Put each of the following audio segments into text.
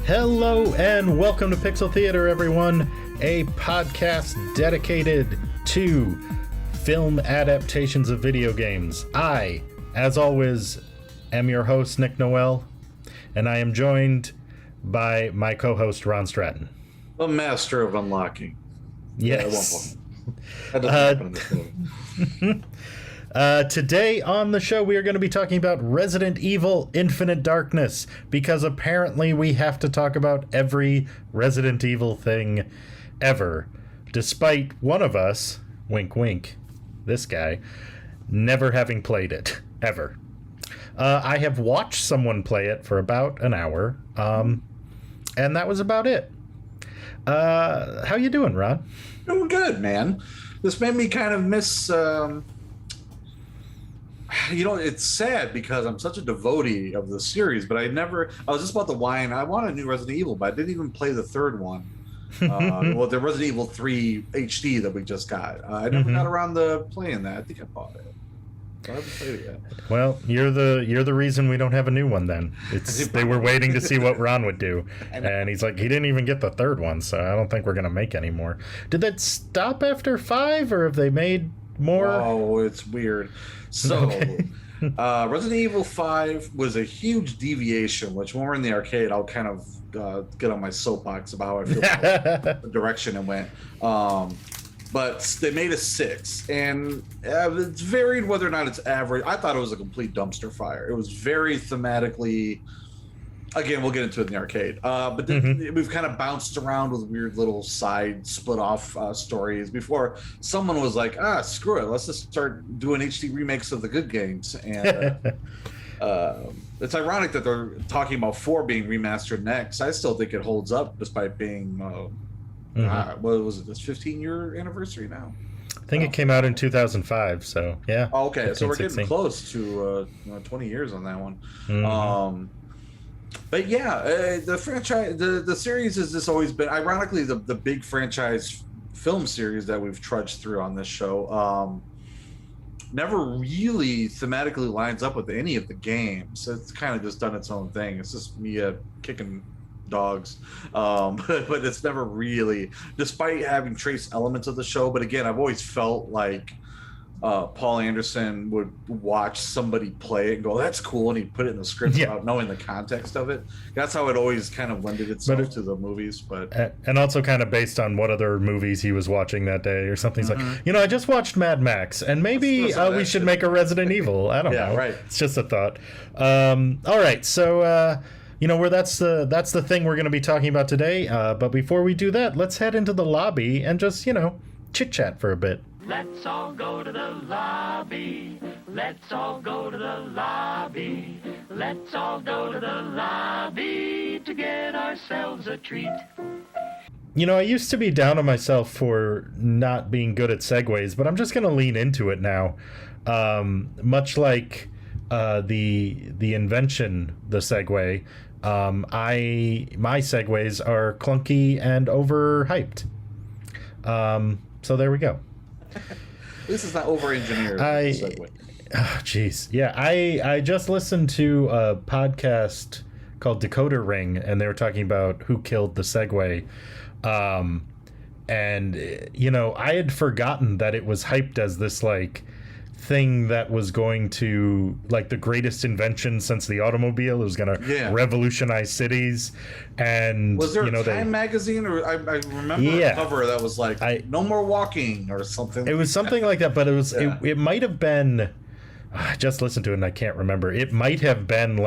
Hello and welcome to Pixel Theater, everyone, a podcast dedicated to film adaptations of video games. I, as always, am your host, Nick Noel, and I am joined by my co-host, Ron Stratton. The master of unlocking. Yes. That doesn't happen in this movie. Today on the show, we are going to be talking about Resident Evil Infinite Darkness, because apparently we have to talk about every Resident Evil thing ever, despite one of us, wink wink, this guy, never having played it, ever. I have watched someone play it for about an hour, and that was about it. How you doing, Ron? Doing good, man. This made me kind of miss... it's sad because I'm such a devotee of the series, but I was just about to whine. I want a new Resident Evil, but I didn't even play the third one. Well, the Resident Evil 3 HD that we just got. I never got around to playing that. I think I bought it. So I haven't played it yet. Well, you're the reason we don't have a new one then. They were waiting to see what Ron would do. And he's like, he didn't even get the third one, so I don't think we're going to make any more. Did that stop after 5, or have they made more? Oh, it's weird. So, Resident Evil 5 was a huge deviation, which when we're in the arcade, I'll kind of get on my soapbox about how I feel about the direction it went. But they made a 6, and it's varied whether or not it's average. I thought it was a complete dumpster fire. It was very thematically... Again, we'll get into it in the arcade. But then we've kind of bounced around with weird little side split-off stories before someone was like, screw it, let's just start doing HD remakes of the good games. And it's ironic that they're talking about 4 being remastered next. I still think it holds up despite being, what was it, this 15-year anniversary now? I think it came out in 2005, so yeah. Oh, okay, 15, so we're 16. getting close to 20 years on that one. But yeah, the franchise, the series has just always been, ironically, the big franchise film series that we've trudged through on this show never really thematically lines up with any of the games. It's kind of just done its own thing. It's just Mia kicking dogs, but it's never really, despite having trace elements of the show. But again, I've always felt like Paul Anderson would watch somebody play it and go, that's cool, and he'd put it in the script without knowing the context of it. That's how it always kind of lended itself to the movies. But and also kind of based on what other movies he was watching that day or something. He's like, I just watched Mad Max, and maybe we should make a Resident Evil. I don't know. Right. It's just a thought. All right, so where that's the thing we're going to be talking about today. But before we do that, let's head into the lobby and just chit chat for a bit. Let's all go to the lobby. Let's all go to the lobby. Let's all go to the lobby to get ourselves a treat. I used to be down on myself for not being good at segues, but I'm just going to lean into it now. Much like the invention, the segue, my segues are clunky and overhyped. So there we go. This is not over-engineered. Oh, jeez. Yeah, I just listened to a podcast called Decoder Ring, and they were talking about who killed the Segway. And, I had forgotten that it was hyped as this, thing that was going to, the greatest invention since the automobile. It was going to revolutionize cities. And was there a Time magazine, or I remember a cover that was no more walking or something? It was something like that, but it was it might have been, I just listened to it and I can't remember. It might have been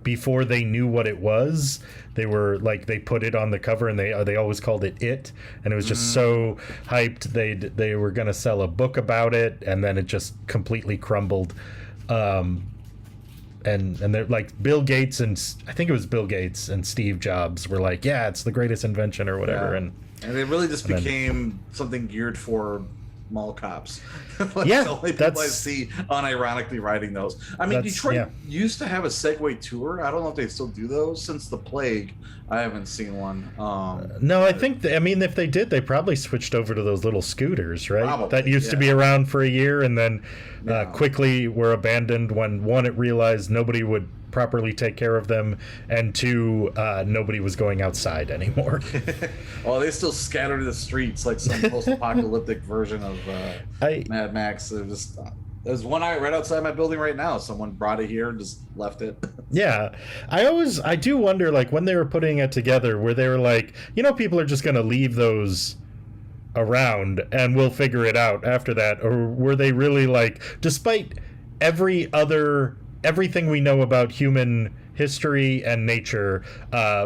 before they knew what it was. They were they put it on the cover, and they always called it It, and it was just so hyped. They were going to sell a book about it, and then it just completely crumbled. And they're Bill Gates, and I think it was Bill Gates and Steve Jobs were it's the greatest invention or whatever. And it really just became something geared for mall cops. Yeah, the only people I see unironically riding those. I mean, Detroit used to have a Segway tour. I don't know if they still do those. Since the plague, I haven't seen one. No, I think if they did, they probably switched over to those little scooters, right? Probably, that used to be around for a year, and then quickly were abandoned when it realized nobody would properly take care of them, and 2, nobody was going outside anymore. Oh, they still scattered the streets like some post-apocalyptic version of Mad Max. There's one right outside my building right now. Someone brought it here and just left it. Yeah. I do wonder, like, when they were putting it together, where they were like, people are just going to leave those around and we'll figure it out after that, or were they really like, despite everything we know about human history and nature,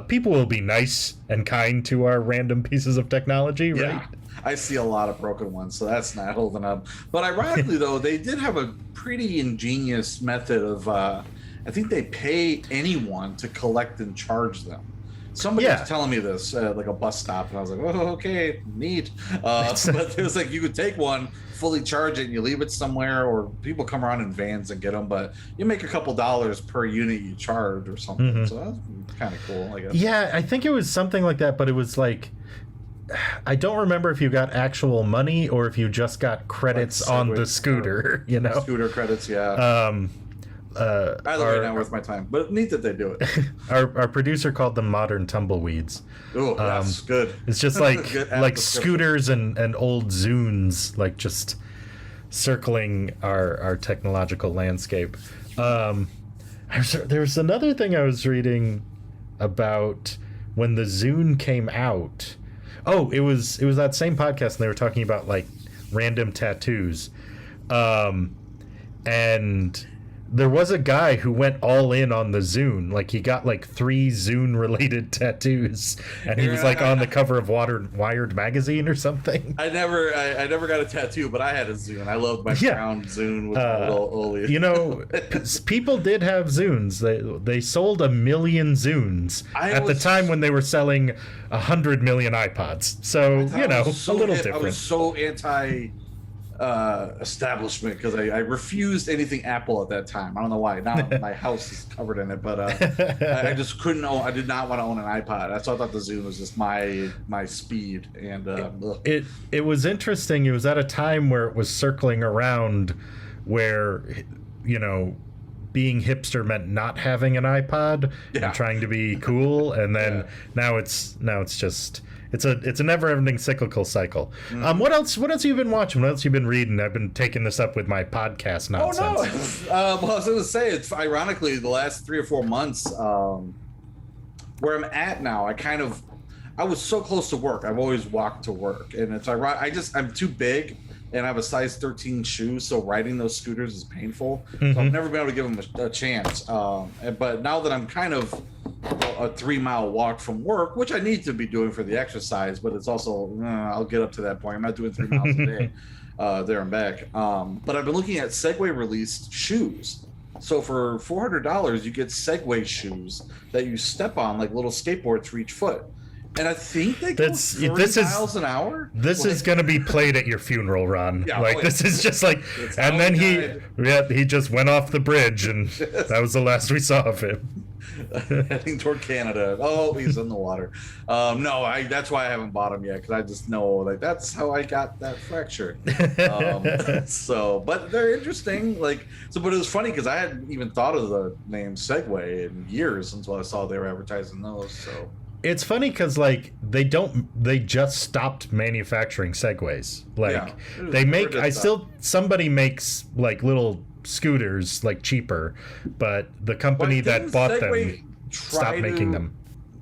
people will be nice and kind to our random pieces of technology, right? Yeah. I see a lot of broken ones, so that's not holding up. But ironically, though, they did have a pretty ingenious method of, I think they pay anyone to collect and charge them. Somebody was telling me this at like a bus stop, and I was like, "Oh, okay, neat." But it was like you could take one, fully charge it, and you leave it somewhere, or people come around in vans and get them. But you make a couple dollars per unit you charge or something. Mm-hmm. So that's kind of cool, I guess. Yeah, I think it was something like that, but it was like, I don't remember if you got actual money or if you just got credits like on the scooter. Scooter credits, yeah. Either way, not worth my time, but neat that they do it. Our producer called them modern tumbleweeds. Oh, that's good. It's just like scooters and old Zunes, like just circling our technological landscape. There was another thing I was reading about when the Zune came out. Oh, it was that same podcast, and they were talking about like random tattoos, and there was a guy who went all in on the Zune. Like, he got like 3 Zune-related tattoos, and he was like on the cover of Wired magazine or something. I never got a tattoo, but I had a Zune. I loved my crown Zune with my little Oli. People did have Zunes. They sold 1 million Zunes at the time when they were selling 100 million iPods. So, a little different. I was so anti establishment because I refused anything Apple at that time. I don't know why. Now my house is covered in it, but I just couldn't own. I did not want to own an iPod. I thought the Zune was just my speed. And it was interesting. It was at a time where it was circling around, where being hipster meant not having an iPod and trying to be cool, and then now it's just. It's a never-ending cyclical cycle. Mm. What else have you been watching? What else have you been reading? I've been taking this up with my podcast nonsense. Oh, no. Well, I was going to say, it's ironically the last 3 or 4 months where I'm at now. I was so close to work. I've always walked to work, and it's ironic. I'm too big, and I have a size 13 shoe, so riding those scooters is painful. Mm-hmm. So I've never been able to give them a chance. But now that I'm kind of a 3-mile walk from work, which I need to be doing for the exercise, but it's also I'll get up to that point. I'm not doing 3 miles a day there and back. But I've been looking at Segway released shoes. So for $400, you get Segway shoes that you step on like little skateboards for each foot. And I think they go 30 miles an hour. This is going to be played at your funeral, Ron. Yeah, this is just like, and then he just went off the bridge, and that was the last we saw of him. Heading toward Canada. Oh, he's in the water. No, that's why I haven't bought him yet, because I just know that's how I got that fracture. But they're interesting. But it was funny because I hadn't even thought of the name Segway in years until I saw they were advertising those. So. It's funny because they just stopped manufacturing Segways. Somebody makes like little scooters cheaper, but the company that bought them stopped making them.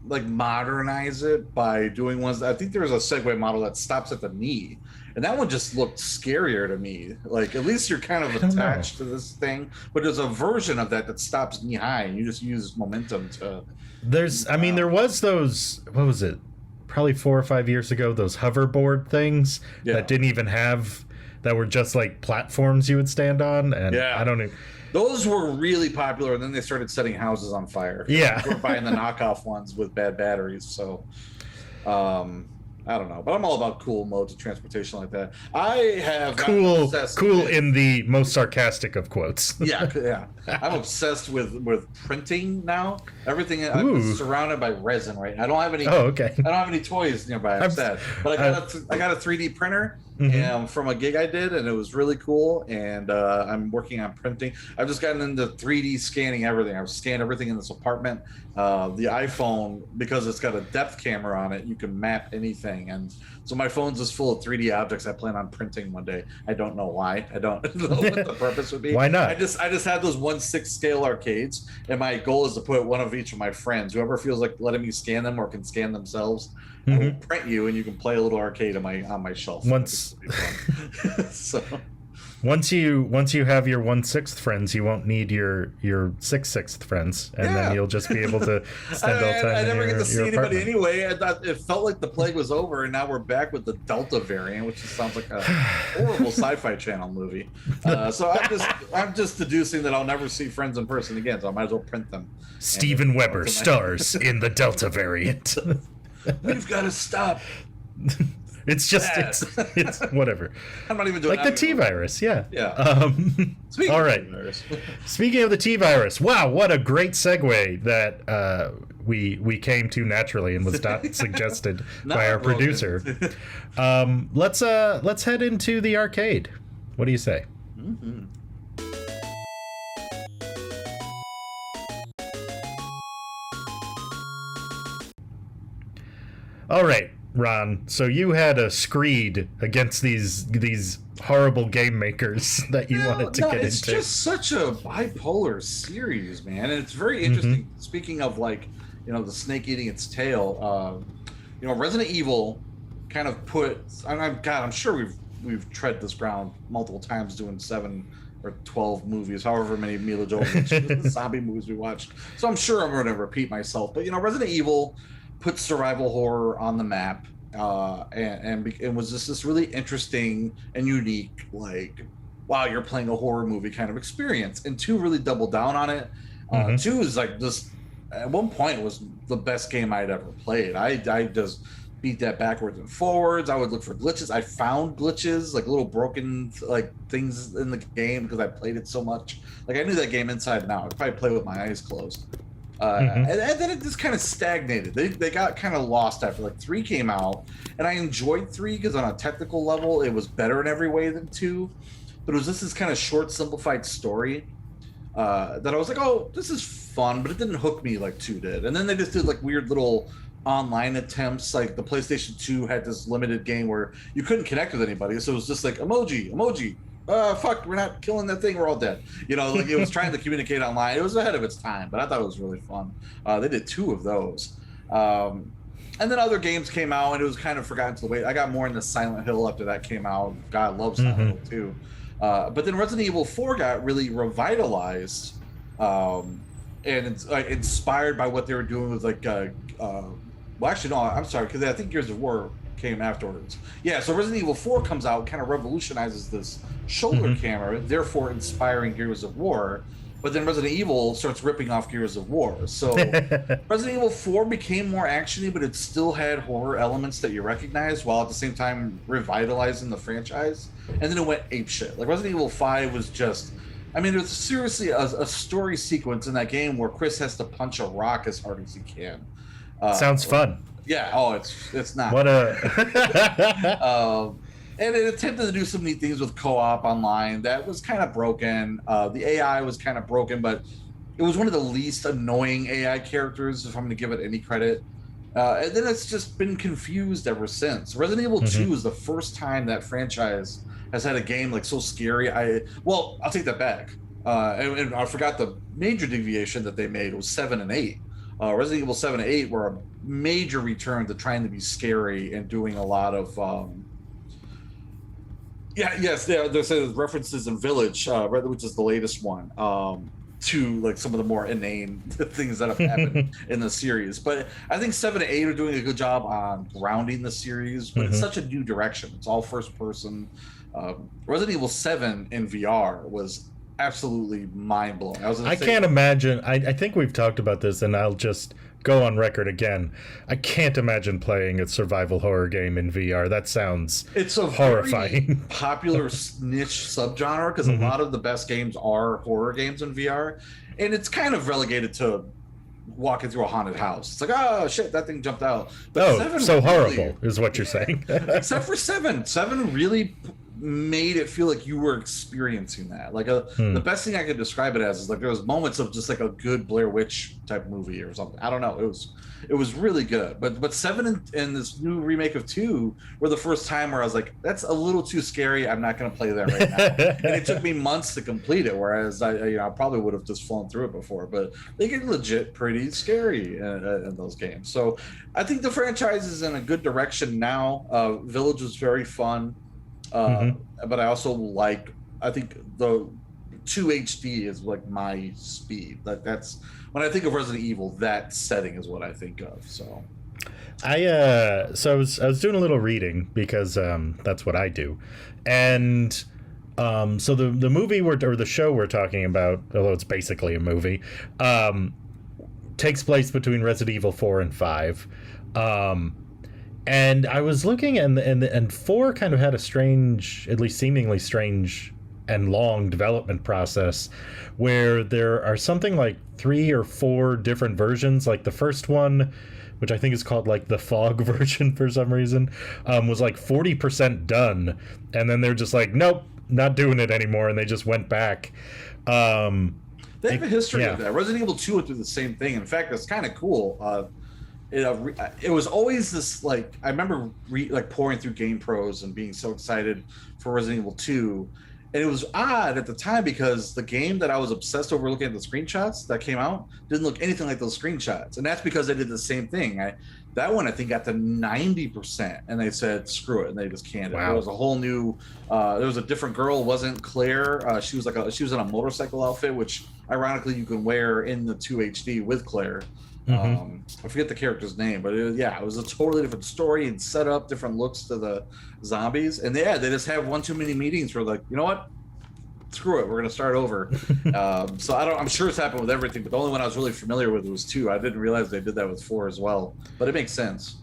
Modernize it by doing ones. I think there was a Segway model that stops at the knee, and that one just looked scarier to me. At least you're kind of attached to this thing, but there's a version of that stops knee high, and you just use momentum to. There was those, what was it, probably 4 or 5 years ago, those hoverboard things that didn't even have, that were just like platforms you would stand on, and I don't know. Those were really popular, and then they started setting houses on fire. Yeah. We're buying the knockoff ones with bad batteries, so I don't know, but I'm all about cool modes of transportation like that. I have cool in the most sarcastic of quotes. yeah. I'm obsessed with printing now. Everything I'm surrounded by resin right now. I don't have any. Oh, okay. I don't have any toys nearby. I'm sad, but I got a 3D printer, and from a gig I did, and it was really cool. And I'm working on printing. I've just gotten into 3D scanning everything. I've scanned everything in this apartment. The iPhone, because it's got a depth camera on it, you can map anything. And so my phone's just full of 3D objects I plan on printing one day. I don't know why. I don't know what the purpose would be. Why not? I just had those 1/6 scale arcades, and my goal is to put one of each of my friends. Whoever feels like letting me scan them or can scan themselves, I will print you, and you can play a little arcade on my shelf. So once you have your 1/6 friends, you won't need your 6/6 friends, and then you'll just be able to spend all time. I never get to see anybody apartment. anyway. I thought it felt like the plague was over, and now we're back with the Delta variant, which just sounds like a horrible sci-fi channel movie. So I'm just deducing that I'll never see friends in person again, so I might as well print them. Steven Weber stars in the Delta variant. We've got to stop. It's just it's whatever. I'm not even doing like the T virus, yeah. Yeah. Speaking all of right. T virus. Speaking of the T virus, wow, what a great segue that we came to naturally and was not suggested by our producer. Let's head into the arcade. What do you say? Mm-hmm. All right, Ron. So you had a screed against these horrible game makers that you wanted to get into. It's just such a bipolar series, man, and it's very interesting. Speaking of the snake eating its tail, Resident Evil kind of put. I'm sure we've tread this ground multiple times doing 7 or 12 movies, however many Mila Jovovich zombie movies we watched. So I'm sure I'm going to repeat myself, but Resident Evil put survival horror on the map, and was just this really interesting and unique, wow, you're playing a horror movie kind of experience. And 2 really doubled down on it. 2 is just, at one point, it was the best game I'd ever played. I just beat that backwards and forwards. I would look for glitches. I found glitches, little broken things in the game because I played it so much. I knew that game inside and out. I'd probably play with my eyes closed. And then it just kind of stagnated. They got kind of lost after 3 came out, and I enjoyed 3 because on a technical level it was better in every way than 2, but it was just this kind of short, simplified story that I was like, oh, this is fun, but it didn't hook me like 2 did. And then they just did weird little online attempts. The PlayStation 2 had this limited game where you couldn't connect with anybody, so it was just emoji. Fuck, we're not killing that thing, we're all dead. It was trying to communicate online. It was ahead of its time, but I thought it was really fun. They did 2 of those. And then other games came out, and it was kind of forgotten to the wait. I got more into Silent Hill after that came out. God, I love Silent Hill too. But then Resident Evil 4 got really revitalized, and it's inspired by what they were doing with well, actually, no, I'm sorry, because I think Gears of War came afterwards. Yeah, so Resident Evil 4 comes out, kind of revolutionizes this shoulder camera, therefore inspiring Gears of War. But then Resident Evil starts ripping off Gears of War. So Resident Evil 4 became more actiony, but it still had horror elements that you recognize, while at the same time revitalizing the franchise. And then it went apeshit. Resident Evil 5 was just, there's seriously a story sequence in that game where Chris has to punch a rock as hard as he can. Sounds fun. Yeah. Oh, it's not. What a. And it attempted to do some neat things with co-op online. That was kind of broken. The AI was kind of broken, but it was one of the least annoying AI characters, if I'm going to give it any credit. And then it's just been confused ever since. Resident Evil 2 is the first time that franchise has had a game so scary. I'll take that back. And I forgot the major deviation that they made was 7 and 8. Resident Evil 7 and 8 were a major return to trying to be scary and doing a lot of there's references in Village, which is the latest one, to some of the more inane things that have happened in the series. But I think 7 and 8 are doing a good job on grounding the series, but it's such a new direction. It's all first person. Resident Evil 7 in VR was absolutely mind-blowing. I can't imagine. I think we've talked about this, and I'll just go on record again. I can't imagine playing a survival horror game in VR. That sounds horrifying. Very popular niche subgenre, because a lot of the best games are horror games in VR, and it's kind of relegated to walking through a haunted house. It's like, oh shit, that thing jumped out. But Seven so really, horrible is what you're saying. Except for Seven really made it feel like you were experiencing that. Like the best thing I could describe it as is like there was moments of just like a good Blair Witch type movie or something. I don't know. It was really good. But 7 and this new remake of 2 were the first time where I was like, that's a little too scary. I'm not going to play that right now. And it took me months to complete it, whereas I probably would have just flown through it before. But they get legit pretty scary in those games. So I think the franchise is in a good direction now. Village was very fun. But I also I think the 2 HD is like my speed. Like that's when I think of Resident Evil, that setting is what I think of. So I was doing a little reading because that's what I do. And so the movie or the show we're talking about, although it's basically a movie, takes place between Resident Evil 4 and 5. And I was looking, and 4 kind of had a strange, at least seemingly strange and long development process, where there are something like 3 or 4 different versions. Like the first one, which I think is called like the fog version for some reason, was like 40% done, and then they're just like, nope, not doing it anymore, and they just went back. They have a history of that. Resident Evil 2 went through the same thing. In fact, it's kind of cool. It was always this, like, I remember pouring through Game Pros and being so excited for Resident Evil 2, and it was odd at the time because the game that I was obsessed over looking at the screenshots that came out didn't look anything like those screenshots, and that's because they did the same thing. That one I think got to 90%, and they said screw it, and they just canned it. Wow. There was a whole new, there was a different girl, wasn't Claire. She was in a motorcycle outfit, which ironically you can wear in the 2 HD with Claire. I forget the character's name, but it was a totally different story and set up, different looks to the zombies. And they just have one too many meetings where like, you know what? Screw it, we're gonna start over. So I'm sure it's happened with everything, but the only one I was really familiar with was 2. I didn't realize they did that with 4 as well, but it makes sense.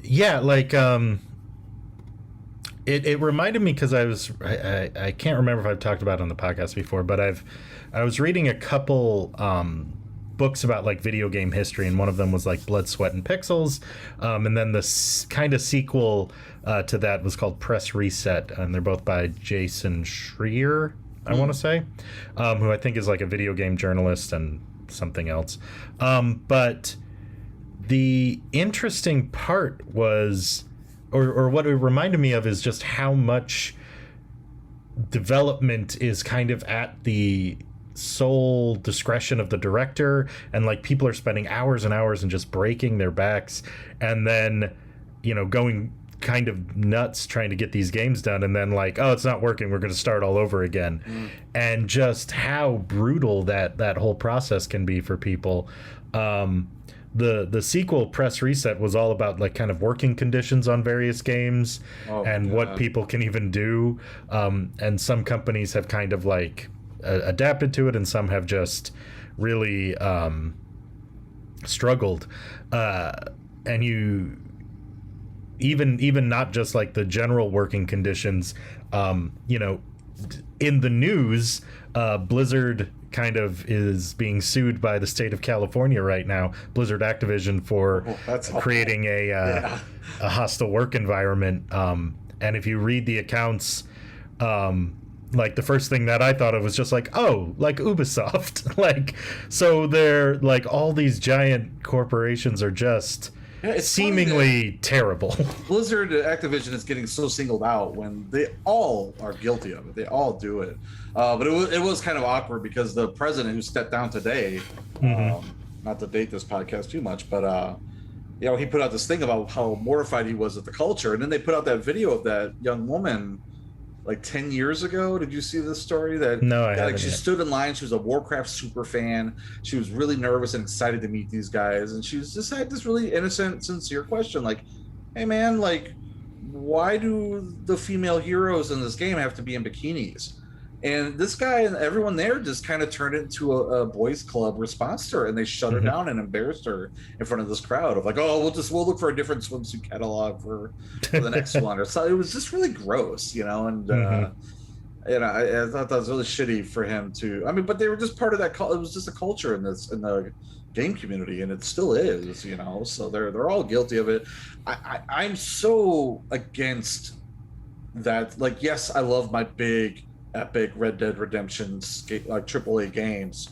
Yeah, like it reminded me because I can't remember if I've talked about it on the podcast before, but I was reading a couple books about like video game history, and one of them was like Blood, Sweat, and Pixels, and then the kind of sequel to that was called Press Reset, and they're both by Jason Schreier, I want to say, who I think is like a video game journalist and something else. But the interesting part was, or what it reminded me of, is just how much development is kind of at the sole discretion of the director, and like people are spending hours and hours and just breaking their backs, and then going kind of nuts trying to get these games done, and then like, oh, it's not working, we're going to start all over again. And just how brutal that whole process can be for people. The sequel, Press Reset, was all about like kind of working conditions on various games and what people can even do, and some companies have kind of like adapted to it, and some have just really struggled. And you even not just like the general working conditions, in the news, Blizzard kind of is being sued by the state of California right now, Blizzard Activision, for creating a hostile work environment. And if you read the accounts, like the first thing that I thought of was just like, oh, like Ubisoft. Like, so they're like, all these giant corporations are just seemingly terrible. Blizzard Activision is getting so singled out when they all are guilty of it. They all do it. But it was kind of awkward because the president who stepped down today, not to date this podcast too much, but he put out this thing about how mortified he was at the culture, and then they put out that video of that young woman like 10 years ago. Did you see this story? No, I haven't. She stood in line. She was a Warcraft super fan. She was really nervous and excited to meet these guys, and she just had this really innocent, sincere question, like, hey man, like, why do the female heroes in this game have to be in bikinis? And this guy and everyone there just kind of turned it into a boys club response to her, and they shut her down and embarrassed her in front of this crowd of like, oh, we'll look for a different swimsuit catalog for the next one or so. It was just really gross, and I thought that was really shitty for him to. I mean, but they were just part of that. It was just a culture in the game community, and it still is. So they're all guilty of it. I'm so against that. Like, yes, I love my big epic Red Dead Redemption like AAA games,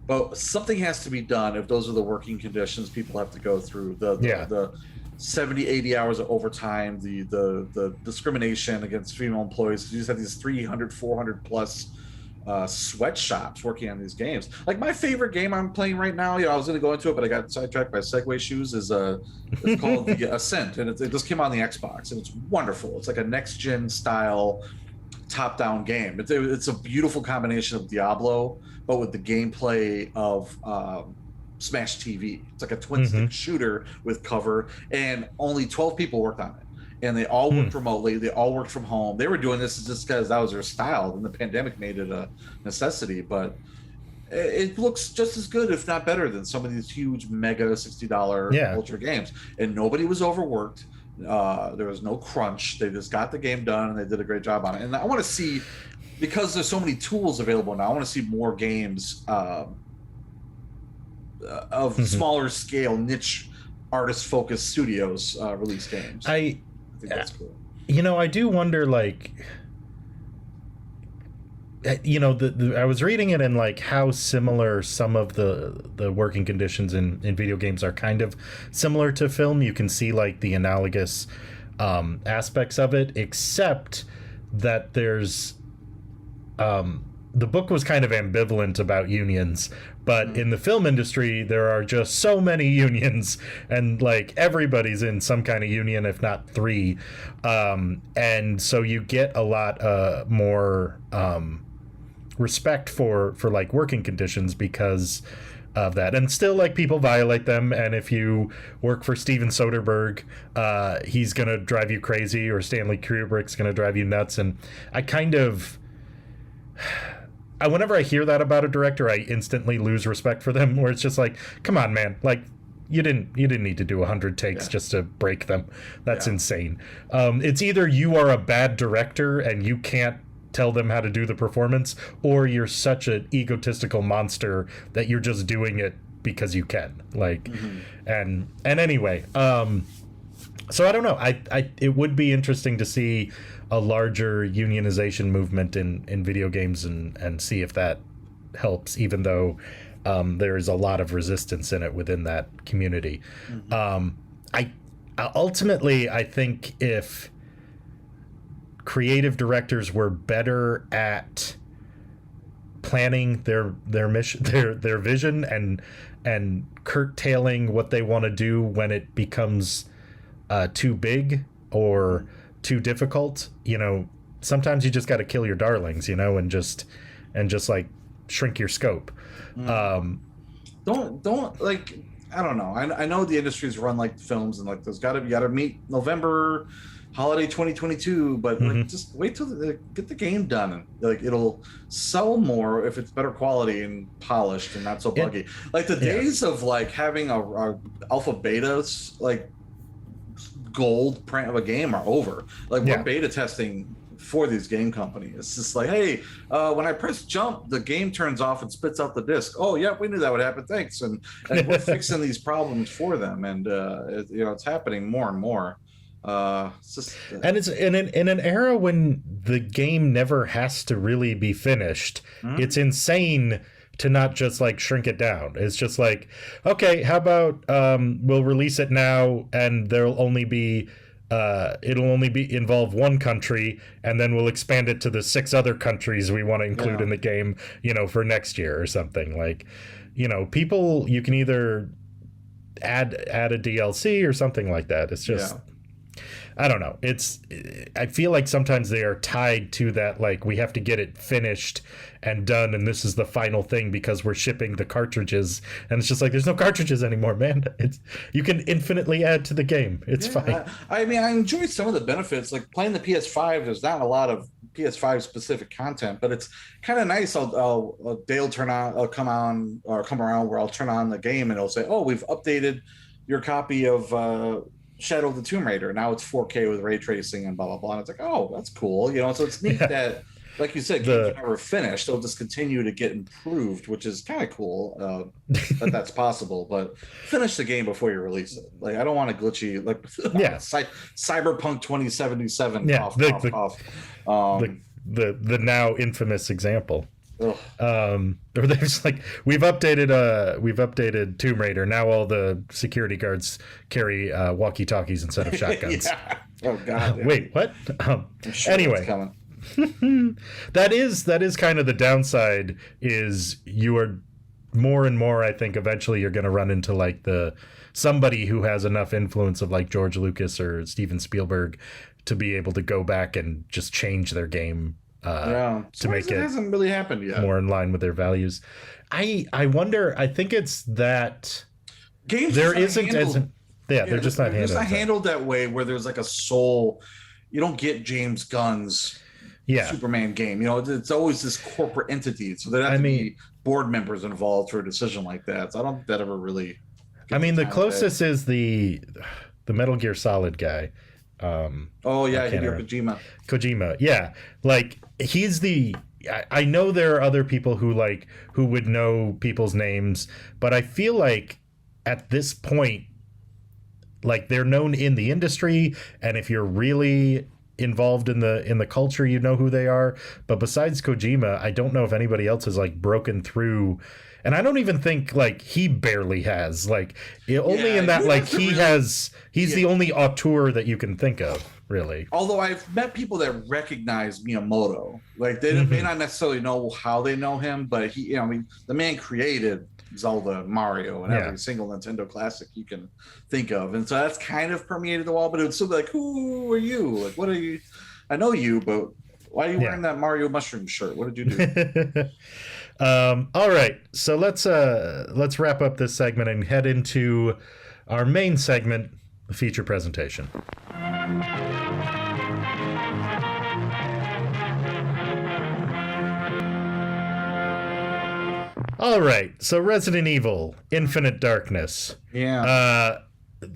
but something has to be done if those are the working conditions people have to go through. The 70, 80 hours of overtime, the discrimination against female employees. You just have these 300, 400 plus sweatshops working on these games. Like, my favorite game I'm playing right now, I was going to go into it, but I got sidetracked by Segway shoes, it's called The Ascent, and it just came on the Xbox, and it's wonderful. It's like a next-gen style top-down game. It's a beautiful combination of Diablo, but with the gameplay of Smash TV. It's like a twin-stick shooter with cover, and only 12 people worked on it. And they all worked remotely. They all worked from home. They were doing this just because that was their style, and the pandemic made it a necessity. But it looks just as good, if not better, than some of these huge mega $60 ultra games. And nobody was overworked. There was no crunch. They just got the game done, and they did a great job on it. And I want to see, because there's so many tools available now, I want to see more games of smaller scale, niche, artist-focused studios release games. I think that's cool. I do wonder, like, I was reading it, and like how similar some of the working conditions in video games are kind of similar to film. You can see like the analogous aspects of it, except that there's the book was kind of ambivalent about unions, but in the film industry there are just so many unions, and like everybody's in some kind of union, if not three, and so you get a lot more respect for like working conditions because of that. And still, like, people violate them, and if you work for Steven Soderbergh, he's gonna drive you crazy, or Stanley Kubrick's gonna drive you nuts. And whenever I hear that about a director, I instantly lose respect for them, where it's just like, come on, man, like, you didn't need to do 100 takes just to break them. That's insane. It's either you are a bad director and you can't tell them how to do the performance, or you're such an egotistical monster that you're just doing it because you can. Like, and anyway, so I don't know. It would be interesting to see a larger unionization movement in video games, and see if that helps, even though there is a lot of resistance in it within that community. Ultimately, I think if creative directors were better at planning their mission, their vision, and curtailing what they want to do when it becomes too big or too difficult, sometimes you just got to kill your darlings, and just like shrink your scope. Don't like, I don't know. I know the industry's run like films, and like you got to meet November holiday 2022, but like, just wait till get the game done, and like it'll sell more if it's better quality and polished and not so buggy. Like the days of like having a alpha beta like gold print of a game are over. Like, we're beta testing for these game companies. It's just like, hey, when I press jump, the game turns off and spits out the disc. Oh yeah, we knew that would happen, thanks. And we're fixing these problems for them, and it's happening more and more. It's just, and it's in an era when the game never has to really be finished. It's insane to not just like shrink it down. It's just like, okay, how about we'll release it now, and there'll only be it'll only be involve one country, and then we'll expand it to the 6 other countries we want to include in the game, for next year or something. Like, people, you can either add a DLC or something like that. It's just I don't know. I feel like sometimes they are tied to that, like, we have to get it finished and done, and this is the final thing because we're shipping the cartridges. And it's just like, there's no cartridges anymore, man. You can infinitely add to the game. It's fine. I mean, I enjoyed some of the benefits, like playing the PS5. There's not a lot of PS5 specific content, but it's kind of nice. Dale come around where I'll turn on the game, and it'll say, oh, we've updated your copy of Shadow of the Tomb Raider. Now it's 4K with ray tracing and blah blah blah. And it's like, oh, that's cool. So it's neat that like you said, games are never finished. They'll just continue to get improved, which is kind of cool that's possible. But finish the game before you release it. Like, I don't want a glitchy, like, Cyberpunk 2077. Yeah, The the now infamous example. There's like we've updated Tomb Raider. Now all the security guards carry walkie-talkies instead of shotguns. Yeah. Oh God. Wait, what? Sure anyway, that is kind of the downside. Is you are more and more. I think eventually you're going to run into like somebody who has enough influence of like George Lucas or Steven Spielberg to be able to go back and just change their game. To make it hasn't really happened yet. More in line with their values. I wonder. I think it's that games there isn't as they're just not handled. It's not handled that way where there's like a soul. You don't get James Gunn's Superman game. You know, it's always this corporate entity. So there have to be board members involved for a decision like that. So I don't think that ever really. I mean, the closest is the Metal Gear Solid guy. Hideo Kojima, yeah, like he's I know there are other people who would know people's names, but I feel like at this point, like they're known in the industry, and if you're really involved in the culture, you know who they are. But besides Kojima, I don't know if anybody else has like broken through. And I don't even think like he barely has like only in that like he's the only auteur that you can think of, really. Although I've met people that recognize Miyamoto, like they may not necessarily know how they know him, but the man created Zelda, Mario, and every single Nintendo classic you can think of, and so that's kind of permeated the wall. But it would still be like, who are you? Like, what are you? I know you, but why are you wearing that Mario mushroom shirt? What did you do? All right, so let's wrap up this segment and head into our main segment, the feature presentation. All right, so Resident Evil: Infinite Darkness. Yeah.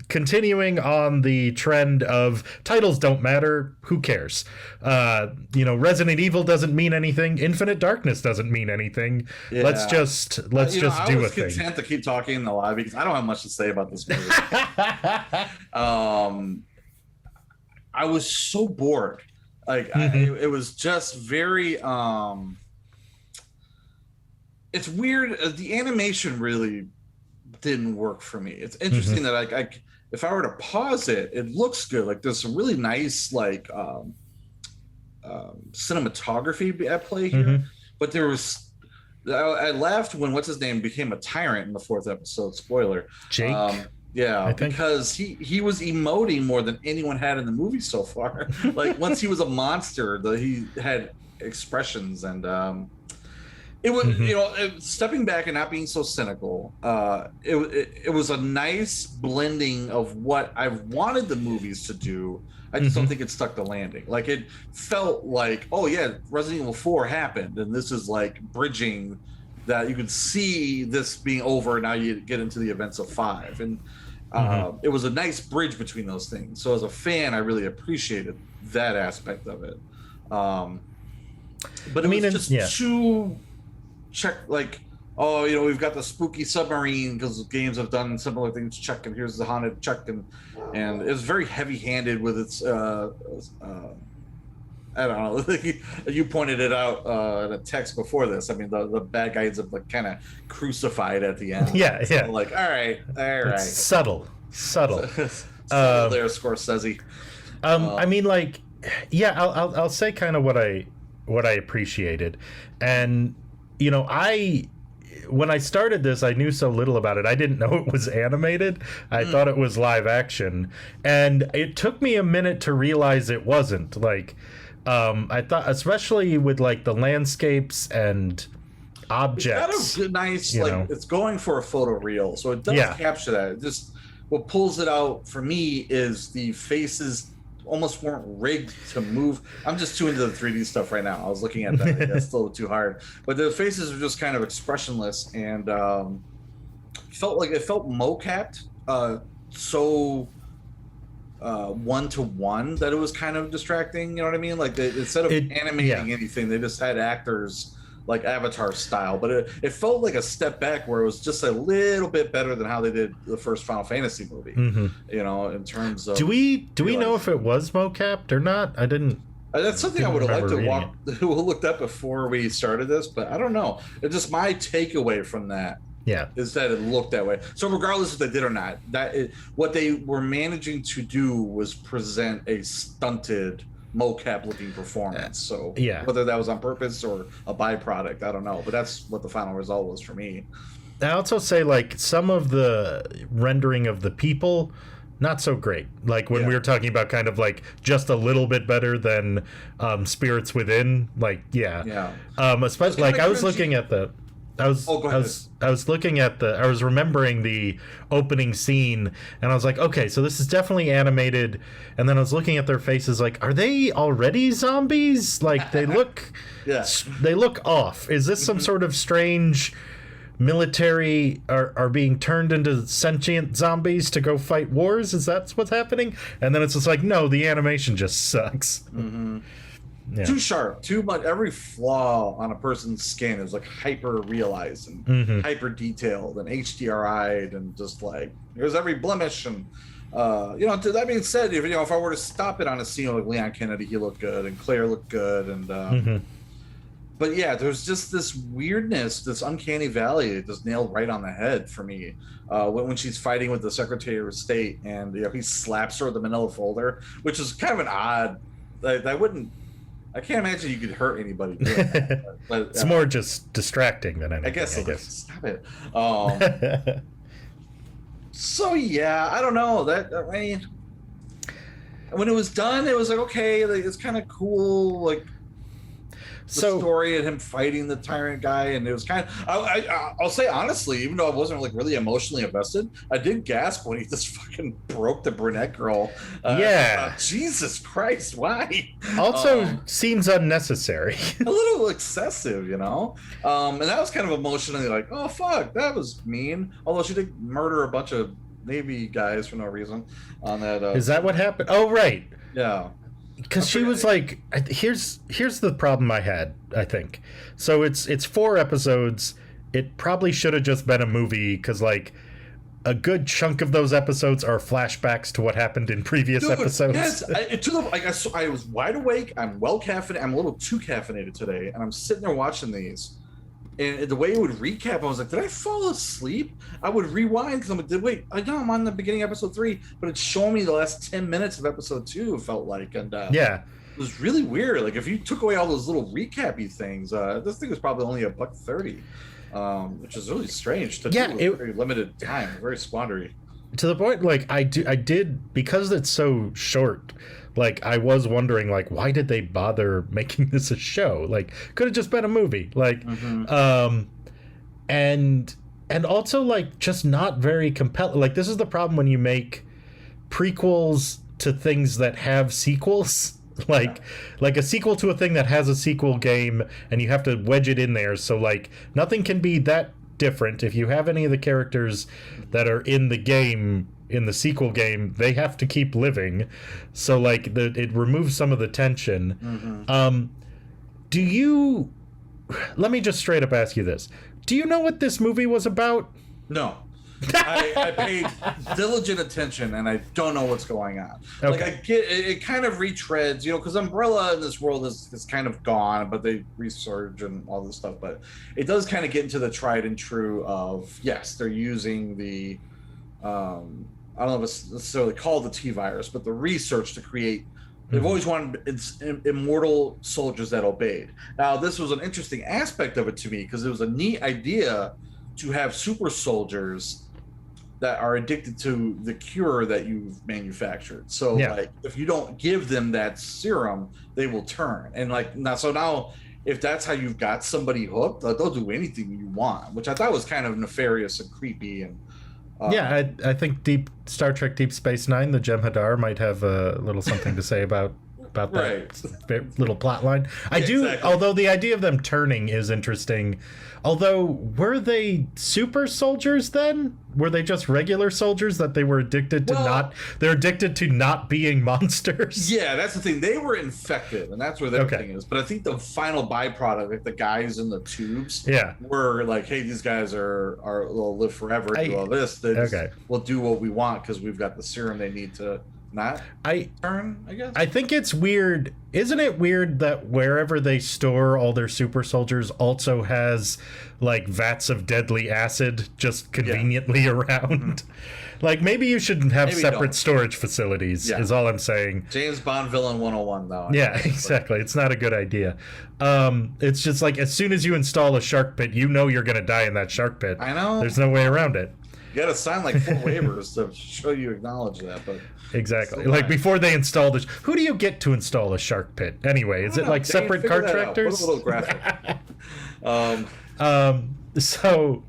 Continuing on the trend of titles don't matter, who cares? Resident Evil doesn't mean anything. Infinite Darkness doesn't mean anything. Yeah. Let's just do a thing. I was content to keep talking in the lobby because I don't have much to say about this movie. I was so bored. Like it was just very. It's weird. The animation really didn't work for me. It's interesting that I if I were to pause it, it looks good. Like there's some really nice like cinematography at play here. But there was I laughed when what's his name became a tyrant in the 4th episode. Spoiler. Jake. Because he was emoting more than anyone had in the movie so far. Like once he was a monster, he had expressions and it was, stepping back and not being so cynical. It was a nice blending of what I've wanted the movies to do. I just don't think it stuck the landing. Like it felt like, oh yeah, Resident Evil 4 happened, and this is like bridging that. You could see this being over. Now you get into the events of 5, and it was a nice bridge between those things. So as a fan, I really appreciated that aspect of it. But it was just too. Check like, we've got the spooky submarine because games have done similar things. Check, and here's the haunted check, and it was very heavy-handed with its. I don't know. You pointed it out in a text before this. I mean, the bad guys have like kind of crucified at the end. Yeah, so like, all right. It's subtle. Subtle there, Scorsese. I mean, like, I'll say kind of what I appreciated, and. When I started this, I knew so little about it. I didn't know it was animated. I thought it was live action. And it took me a minute to realize it wasn't. Like, I thought, especially with, like, the landscapes and objects. It's got a nice, it's going for a photo reel. So it does capture that. It just, what pulls it out for me is the faces almost weren't rigged to move. I'm just too into the 3D stuff right now. I was looking at that. That's still too hard. But the faces are just kind of expressionless and felt mocaped. So one-to-one that it was kind of distracting. You know what I mean? Like instead of animating anything, they just had actors like Avatar style, but it felt like a step back where it was just a little bit better than how they did the first Final Fantasy movie. You know, in terms of do we know if it was mocapped or not? I didn't. That's something I would have liked to looked up before we started this, but I don't know. It's just my takeaway from that. Yeah, is that it looked that way. So regardless if they did or not, what they were managing to do was present a stunted mocap looking performance. So whether that was on purpose or a byproduct, I don't know. But that's what the final result was for me. I also say like some of the rendering of the people, not so great. Like when we were talking about kind of like just a little bit better than Spirits Within. Like especially like I was looking at the. I was remembering the opening scene and I was like, okay, so this is definitely animated. And then I was looking at their faces like, are they already zombies? Like they look they look off. Is this some sort of strange military are being turned into sentient zombies to go fight wars? Is that what's happening? And then it's just like, no, the animation just sucks. Too sharp, too much. Every flaw on a person's skin is like hyper realized and hyper detailed and HDRI'd and just like there's every blemish. And you know, that being said, if I were to stop it on a scene like Leon Kennedy, he looked good and Claire looked good and but yeah, there's just this weirdness, this uncanny valley just nailed right on the head for me when she's fighting with the Secretary of State and he slaps her with the manila folder, which is kind of an odd. I can't imagine you could hurt anybody doing that, but it's more just distracting than anything. I guess. Stop it. So yeah, I don't know. I mean, when it was done, it was like okay, like, it's kind of cool, like the story and him fighting the tyrant guy, and it was kind of. I'll say honestly, even though I wasn't like really emotionally invested, I did gasp when he just fucking broke the brunette girl. Jesus Christ, why? Also, seems unnecessary. A little excessive, you know. And that was kind of emotionally like, oh fuck, that was mean. Although she did murder a bunch of Navy guys for no reason on that. Is that what happened? Oh right. Yeah. Because she was like, here's the problem I had, I think. So it's 4 episodes. It probably should have just been a movie because like a good chunk of those episodes are flashbacks to what happened in previous episodes. Yes, I was wide awake. I'm well caffeinated. I'm a little too caffeinated today, and I'm sitting there watching these. And the way it would recap, I was like, did I fall asleep? I would rewind because I'm like, wait, I know I'm on the beginning of episode 3, but it's showing me the last 10 minutes of episode 2, it felt like. And it was really weird. Like, if you took away all those little recap-y things, this thing was probably only $1.30, which is really strange to do with very limited time, very squandery. To the point, like, I did, because it's so short, like, I was wondering, like, why did they bother making this a show? Like, could have just been a movie. Like, and also, like, just not very compelling. Like, this is the problem when you make prequels to things that have sequels. Like a sequel to a thing that has a sequel game, and you have to wedge it in there. So, like, nothing can be that different. If you have any of the characters that are in the game, in the sequel game, they have to keep living, so like it removes some of the tension. Do you, let me just straight up ask you this, do you know what this movie was about? No. I paid diligent attention and I don't know what's going on. Okay. Like, I get it kind of retreads, you know, because Umbrella in this world is kind of gone, but they resurge and all this stuff. But it does kind of get into the tried and true of, yes, they're using the I don't know if it's necessarily called the T-virus, but the research to create. They've always wanted immortal soldiers that obeyed. Now, this was an interesting aspect of it to me because it was a neat idea to have super soldiers that are addicted to the cure that you've manufactured. So, like, if you don't give them that serum, they will turn. And like now, if that's how you've got somebody hooked, they'll do anything you want, which I thought was kind of nefarious and creepy. And I think Star Trek Deep Space Nine, the Jem'Hadar, might have a little something to say about about that Right. little plot line. I do, exactly. although the idea of them turning is interesting. Although, were they super soldiers then? Were they just regular soldiers that they were addicted to they're addicted to not being monsters? Yeah, that's the thing. They were infected, and that's where their thing is. But I think the final byproduct, like the guys in the tubes, were like, hey, these guys will live forever, do all this. They just will do what we want because we've got the serum they need to not turn, I guess. I think it's weird. Isn't it weird that wherever they store all their super soldiers also has like vats of deadly acid just conveniently around? Like, maybe you should have separate storage facilities, is all I'm saying. James Bond villain 101, though. Yeah, exactly. It's not a good idea. It's just like, as soon as you install a shark pit, you know you're going to die in that shark pit. I know. There's no way around it. You got to sign like 4 waivers to show you acknowledge that, but... Exactly. Like, before they install this, who do you get to install a shark pit anyway? Is it like separate contractors? Put a little graphic. So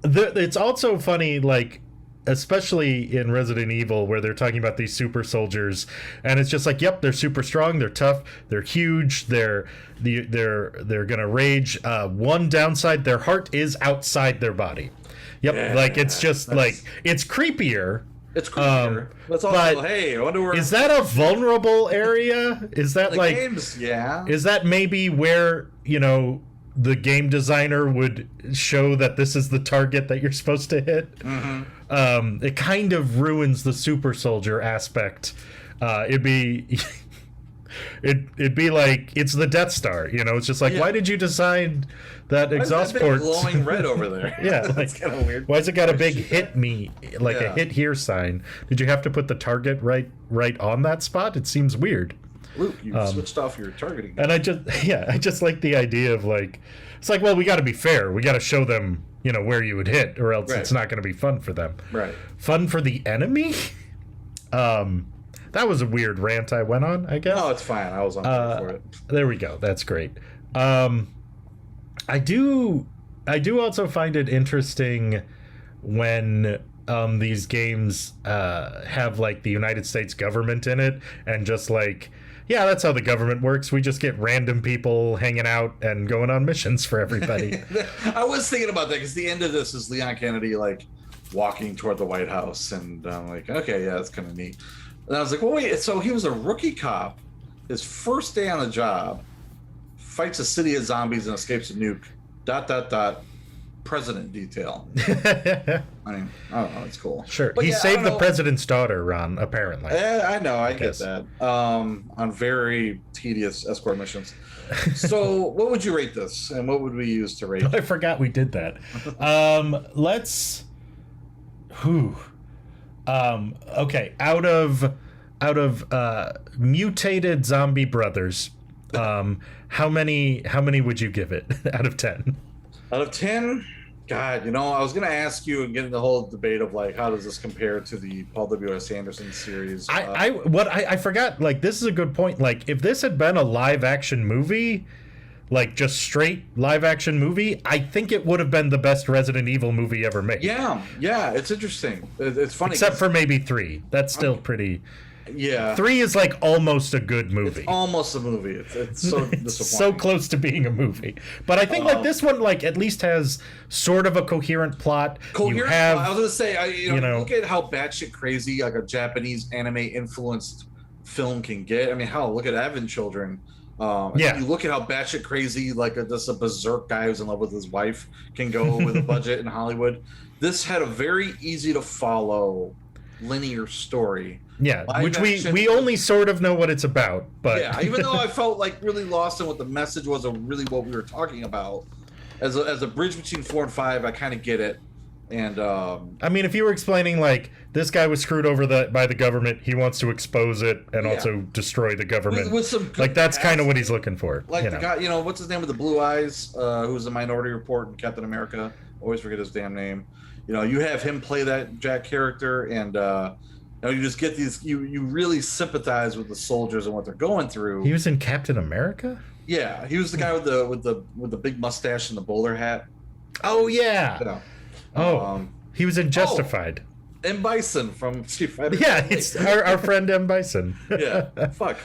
it's also funny, like, especially in Resident Evil, where they're talking about these super soldiers, and it's just like, yep, they're super strong, they're tough, they're huge, they're gonna rage. One downside, their heart is outside their body. Yep, like, it's just like, it's creepier. It's creepier. That's also, hey, I wonder where... Is that a vulnerable area? Is that the like... games, Is that maybe where, you know, the game designer would show that this is the target that you're supposed to hit? It kind of ruins the super soldier aspect. It'd be like, it's the Death Star, you know? It's just like, why did you design that exhaust port glowing red over there? Like, that's kind of weird. Why's it got a big hit me, like a hit here sign? Did you have to put the target right on that spot? It seems weird. Luke, you switched off your targeting. And I just like the idea of, like, it's like, well, we got to be fair. We got to show them, you know, where you would hit, or else it's not going to be fun for them. Right. Fun for the enemy? That was a weird rant I went on, I guess. No, it's fine. I was on board for it. There we go. That's great. I do also find it interesting when these games have, like, the United States government in it, and just like, yeah, that's how the government works. We just get random people hanging out and going on missions for everybody. I was thinking about that, because the end of this is Leon Kennedy, like, walking toward the White House, and I'm like, okay, yeah, that's kind of neat. And I was like, well, wait, so he was a rookie cop. His first day on the job, fights a city of zombies and escapes a nuke. ... President detail. I mean, I don't know. It's cool. Sure. But he saved the president's daughter, Ron, apparently. I know. I get that. On very tedious escort missions. So what would you rate this? And what would we use to rate it? I forgot we did that. Okay. Out of mutated zombie brothers, how many would you give it out of 10? Out of 10? God, you know, I was going to ask you and get in the whole debate of, like, how does this compare to the Paul W.S. Anderson series? I forgot, like, this is a good point. Like, if this had been a live action movie, like, just straight live action movie, I think it would have been the best Resident Evil movie ever made. Yeah, it's interesting. It's funny. Except for maybe 3. That's still pretty... Yeah. 3 is like almost a good movie. It's almost a movie. It's so disappointing. So close to being a movie. But I think like this one, like, at least has sort of a coherent plot. Coherent plot. I was gonna say, you know, look at how batshit crazy like a Japanese anime influenced film can get. I mean, look at Evan Children. You look at how batshit crazy like just a berserk guy who's in love with his wife can go with a budget in Hollywood. This had a very easy to follow linear story. Yeah, which we only sort of know what it's about, but yeah, even though I felt like really lost in what the message was, or really what we were talking about, as a bridge between 4 and 5, I kind of get it. And I mean, if you were explaining like this guy was screwed over by the government, he wants to expose it and also destroy the government, with some good like that's kind of what he's looking for. Like the guy, you know, what's his name with the blue eyes, who's a Minority Report in Captain America? Always forget his damn name. You know, you have him play that Jack character, and you just get these. You really sympathize with the soldiers and what they're going through. He was in Captain America. Yeah, he was the guy with the big mustache and the bowler hat. Oh yeah. You know, he was in Justified. M. Bison from Street Fighter. Yeah, it's our friend M. Bison. Yeah, fuck.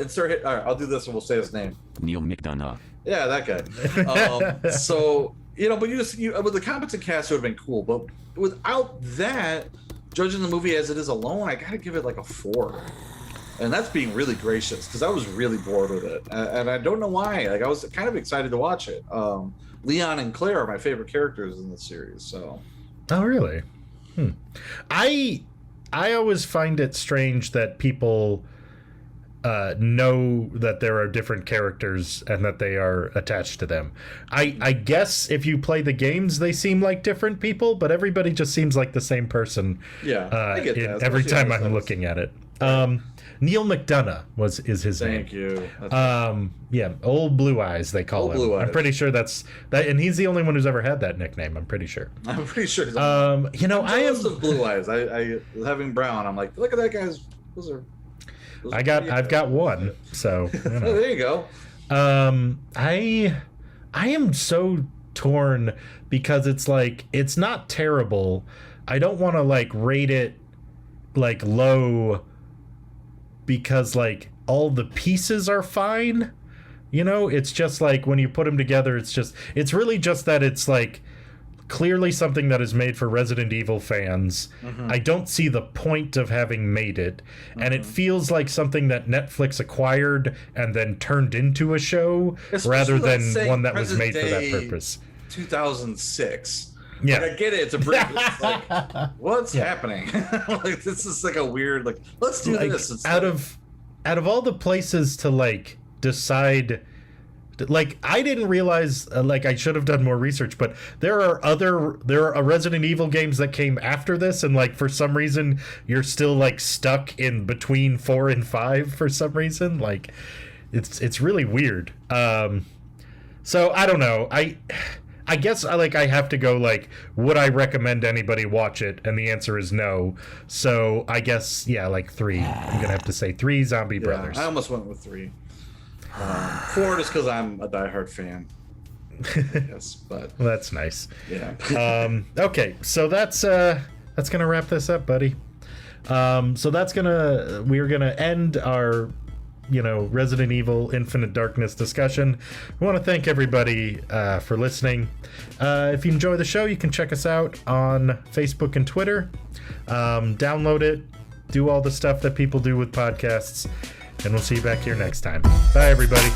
Insert hit. All right, I'll do this and we'll say his name. Neil McDonough. Yeah, that guy. So, but with the competent cast, it would have been cool. But without that, judging the movie as it is alone, I gotta give it like a 4. And that's being really gracious, because I was really bored with it. And I don't know why. Like, I was kind of excited to watch it. Leon and Claire are my favorite characters in the series, so. Oh, really? I always find it strange that people know that there are different characters and that they are attached to them. I guess if you play the games, they seem like different people, but everybody just seems like the same person. Yeah, I get that. Every time I'm looking at it. Neil McDonough is his name. Thank you. Yeah, Old Blue Eyes, they call him. Blue Eyes. I'm pretty sure that's that, and he's the only one who's ever had that nickname. I'm pretty sure. I'm pretty sure. I am of Blue Eyes. I having brown. I'm like, look at that guy's. I've got one. So there you go. I am so torn because it's like it's not terrible. I don't want to like rate it like low, because like all the pieces are fine, it's just like when you put them together, it's really just that it's like clearly something that is made for Resident Evil fans. I don't see the point of having made it, and it feels like something that Netflix acquired and then turned into a show, rather than one that was made for that purpose. 2006. Yeah, like, I get it. It's a brief. It's like, what's happening? Like, this is like a weird. Like, let's do this. Out of all the places to like decide, like I didn't realize. Like I should have done more research, but there are Resident Evil games that came after this, and like for some reason you're still like stuck in between 4 and 5 for some reason. Like, it's really weird. So I don't know. I guess I have to go like, would I recommend anybody watch it? And the answer is no. So I guess, like 3. I'm going to have to say 3 Zombie Brothers. I almost went with 3. 4 just because I'm a diehard fan. Yes, but well, that's nice. Yeah. Okay, so that's going to wrap this up, buddy. So we're going to end our Resident Evil Infinite Darkness discussion. We want to thank everybody for listening. If you enjoy the show, you can check us out on Facebook and Twitter. Download it, do all the stuff that people do with podcasts, and we'll see you back here next time. Bye, everybody.